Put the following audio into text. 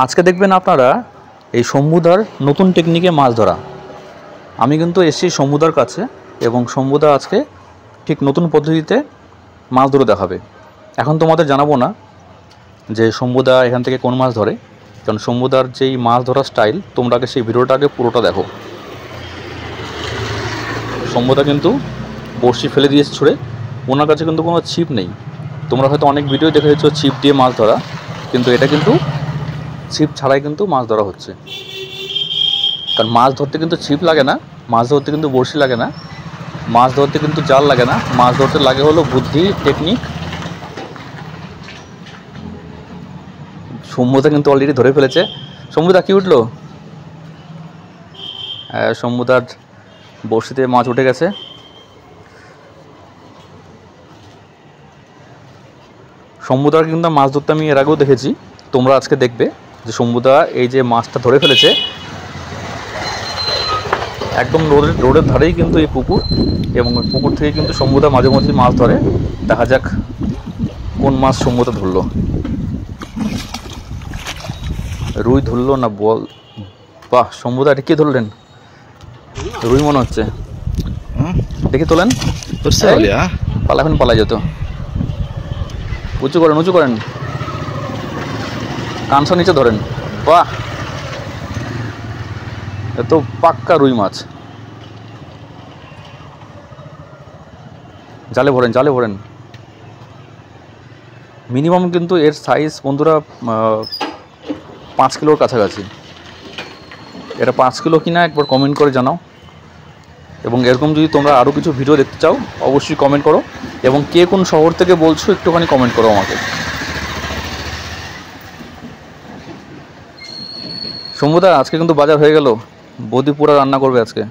আজকে দেখবেন আপনারা এই শম্ভুদার নতুন টেকনিকে মাছ ধরা। আমি কিন্তু এসেছি শম্ভুদার কাছে এবং শম্ভুদা আজকে ঠিক নতুন পদ্ধতিতে মাছ ধরে দেখাবে। এখন তোমাদের জানাবো না যে শম্ভুদা এখান থেকে কোন মাছ ধরে, কারণ শম্ভুদার যেই মাছ ধরার স্টাইল তোমরা আগে সেই ভিডিওটাকে পুরোটা দেখো। শম্ভুদা কিন্তু বড়শি ফেলে দিয়েছে ছুঁড়ে, ওনার কাছে কিন্তু কোনো ছিপ নেই। তোমরা হয়তো অনেক ভিডিও দেখেছো ছিপ দিয়ে মাছ ধরা, কিন্তু এটা কিন্তু ছিপ ছাড়াই কিন্তু মাছ ধরা হচ্ছে। কারণ মাছ ধরতে কিন্তু ছিপ লাগে না, মাছ ধরতে কিন্তু বড়শি লাগে না, মাছ ধরতে কিন্তু জাল লাগে না, মাছ ধরতে লাগে হলো বুদ্ধি, টেকনিক। শম্ভুদা কিন্তু অলরেডি ধরে ফেলেছে। শম্ভুদা কি উঠলো? শম্ভুদার বড়শিতে মাছ উঠে গেছে। শম্ভুদার কিন্তু মাছ ধরতে আমি এর আগেও দেখেছি, তোমরা আজকে দেখবে যে শম্ভুদা এই যে মাছটা ধরে ফেলেছে। একদম রোডের ধারেই কিন্তু এই পুকুর, এবং পুকুর থেকে কিন্তু শম্ভুদা মাঝে মাঝে মাছ ধরে। দেখা যাক কোন মাছ শম্ভুদা ধরলো। রুই ধরলো না বল? বাহ, শম্ভুদা এটা কি ধরলেন? রুই মনে হচ্ছে। দেখি তোলেন, পালাবেন, পালাই যেত। উঁচু করেন, উঁচু করেন, কানসা নিচে ধরেন। বাহ, এত পাক্কা রুই মাছ। জালে ভরেন, জালে ভরেন। মিনিমাম কিন্তু এর সাইজ বন্ধুরা 5 কিলোর কাছাকাছি। এটা 5 কিলো কিনা একবার কমেন্ট করে জানাও। এবং এরকম যদি তোমরা আরও কিছু ভিডিও দেখতে চাও অবশ্যই কমেন্ট করো, এবং কে কোন শহর থেকে বলছো একটুখানি কমেন্ট করো আমাকে। শম্ভুদা আজকে কিন্তু বাজার হয়ে গেল, বৌদি পুরা রান্না করবে আজকে।